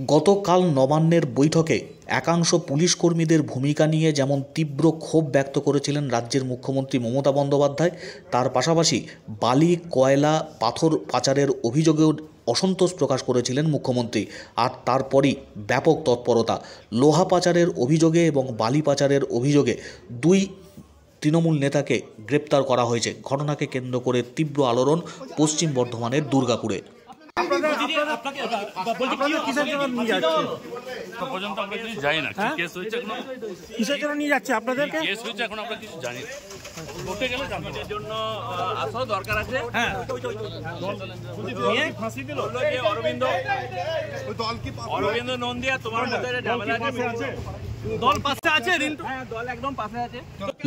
গতকাল নবান্নের বৈঠকে একাংশ পুলিশ কর্মীদের ভূমিকা নিয়ে যেমন তীব্র ক্ষোভ ব্যক্ত করেছিলেন রাজ্যের মুখ্যমন্ত্রী মমতা বন্দ্যোপাধ্যায়, তার পাশাপাশি বালি, কয়লা, পাথর পাচারের অভিযোগেও অসন্তোষ প্রকাশ করেছিলেন মুখ্যমন্ত্রী। আর তারপরই ব্যাপক তৎপরতা। লোহা পাচারের অভিযোগে এবং বালি পাচারের অভিযোগে দুই তৃণমূল নেতাকে গ্রেপ্তার করা হয়েছে। ঘটনাকে কেন্দ্র করে তীব্র আলোড়ন পশ্চিম বর্ধমানের দুর্গাপুরে। অরবিন্দ নন্দিয়া তোমার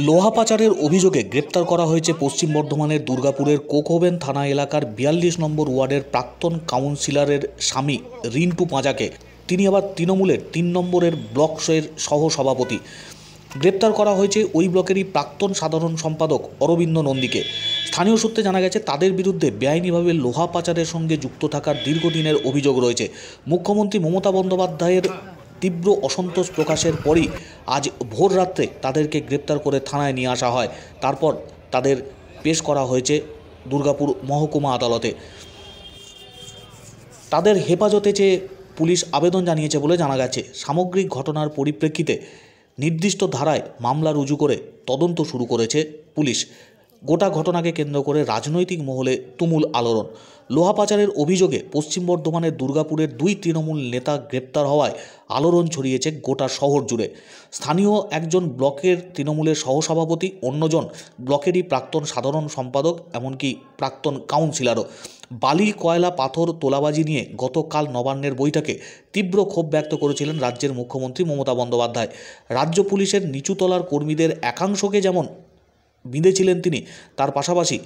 লোহা পাচারের অভিযোগে গ্রেপ্তার করা হয়েছে পশ্চিম বর্ধমানের দুর্গাপুরের কোকোবেন থানা এলাকার 42 নম্বর ওয়ার্ডের প্রাক্তন কাউন্সিলরের স্বামী রিন্টু পাঁজাকে। তিনি আবার তৃণমূলের 3 নম্বরের ব্লকের সহ সভাপতি। গ্রেপ্তার করা হয়েছে ওই ব্লকেরই প্রাক্তন সাধারণ সম্পাদক অরবিন্দ নন্দীকে। স্থানীয় সূত্রে জানা গেছে তাদের বিরুদ্ধে বেআইনিভাবে লোহা পাচারের সঙ্গে যুক্ত থাকার দীর্ঘদিনের অভিযোগ রয়েছে। মুখ্যমন্ত্রী মমতা বন্দ্যোপাধ্যায়ের তীব্র অসন্তোষ প্রকাশের পরই আজ ভোর রাত্রে তাদেরকে গ্রেপ্তার করে থানায় নিয়ে আসা হয়। তারপর তাদের পেশ করা হয়েছে দুর্গাপুর মহকুমা আদালতে। তাদের হেফাজতে চেয়ে পুলিশ আবেদন জানিয়েছে বলে জানা গেছে। সামগ্রিক ঘটনার পরিপ্রেক্ষিতে নির্দিষ্ট ধারায় মামলা রুজু করে তদন্ত শুরু করেছে পুলিশ। গোটা ঘটনাকে কেন্দ্র করে রাজনৈতিক মহলে তুমুল আলোড়ন। লোহা পাচারের অভিযোগে পশ্চিম বর্ধমানের দুর্গাপুরের দুই তৃণমূল নেতা গ্রেপ্তার হওয়ায় আলোড়ন ছড়িয়েছে গোটা শহর জুড়ে। স্থানীয় একজন ব্লকের তৃণমূলের সহসভাপতি, অন্যজন ব্লকেরই প্রাক্তন সাধারণ সম্পাদক, এমনকি প্রাক্তন কাউন্সিলরও। বালি, কয়লা, পাথর তোলাবাজি নিয়ে গতকাল নবান্নের বৈঠকে তীব্র ক্ষোভ ব্যক্ত করেছিলেন রাজ্যের মুখ্যমন্ত্রী মমতা বন্দ্যোপাধ্যায়। রাজ্য পুলিশের নিচুতলার কর্মীদের একাংশকে যেমন বিঁধেছিলেন তিনি, তার পাশাপাশি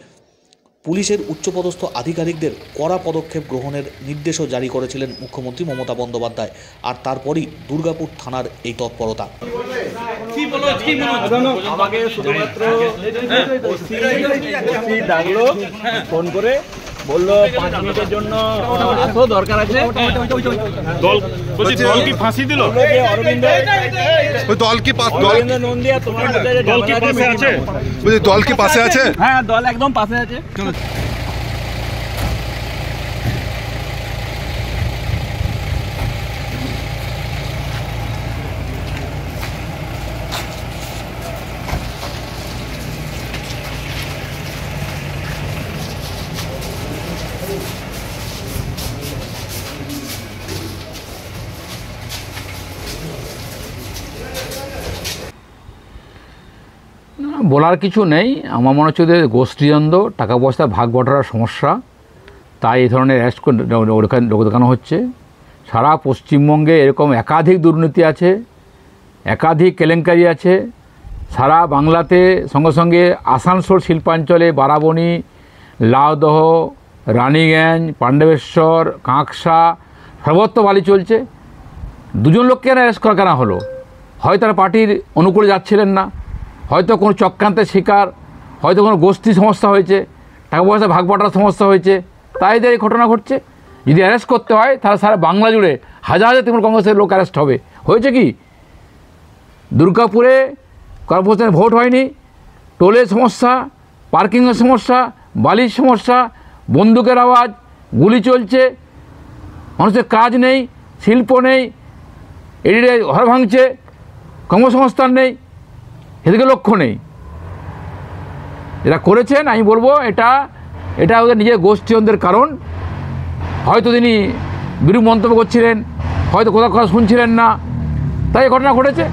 পুলিশের উচ্চপদস্থ আধিকারিকদের কড়া পদক্ষেপ গ্রহণের নির্দেশও জারি করেছিলেন মুখ্যমন্ত্রী মমতা বন্দ্যোপাধ্যায়। আর তারপরই দুর্গাপুর থানার এই তৎপরতা। আমাকে শুধুমাত্র ডাকলো, ফোন করে বললো 5 মিনিটের জন্য আসো, দরকার আছে। দল কি ফাঁসি দিল? অরবিন্দ নন্দিয়া তোমার দল কি পাশে আছে? দল কি পাশে আছে? হ্যাঁ, দল একদম পাশে আছে। বলার কিছু নেই। আমার মনে হচ্ছে যে গোষ্ঠীদ্বন্দ্ব, টাকা পয়সা ভাগ বটার সমস্যা, তাই এই ধরনের অ্যারেস্ট দেখানো হচ্ছে। সারা পশ্চিমবঙ্গে এরকম একাধিক দুর্নীতি আছে, একাধিক কেলেঙ্কারি আছে। সারা বাংলাতে সঙ্গে সঙ্গে আসানসোল শিল্পাঞ্চলে বারাবণী, লাউদহ, রানীগঞ্জ, পাণ্ডবেশ্বর, কাঁকসা সর্বত্র বালি চলছে। 2জন লোককে অ্যারেস্ট করা কেন হলো? হয় তারা পার্টির অনুকূলে যাচ্ছিলেন না, হয়তো কোনো চক্রান্তের শিকার, হয়তো কোনো গোষ্ঠী সমস্যা হয়েছে, টাকা পয়সা ভাগ বাটার সমস্যা হয়েছে, তাই এদের এই ঘটনা ঘটছে। যদি অ্যারেস্ট করতে হয় তাহলে সারা বাংলা জুড়ে হাজার হাজার তৃণমূল কংগ্রেসের লোক অ্যারেস্ট হবে। হয়েছে কি? দুর্গাপুরে কর্পোরেশনের ভোট হয়নি, টোলের সমস্যা, পার্কিংয়ের সমস্যা, বালির সমস্যা, বন্দুকের আওয়াজ, গুলি চলছে, মানুষের কাজ নেই, শিল্প নেই, এদিকে ঘর ভাঙছে, কর্মসংস্থান নেই, এদিকে লক্ষ্য নেই। এরা করেছেন, আমি বলবো এটা ওদের নিজের গোষ্ঠীদ্বন্দ্বের কারণ। হয়তো তিনি বিরূপ মন্তব্য করছিলেন, হয়তো কোথাও কথা শুনছিলেন না, তাই ঘটনা ঘটেছে।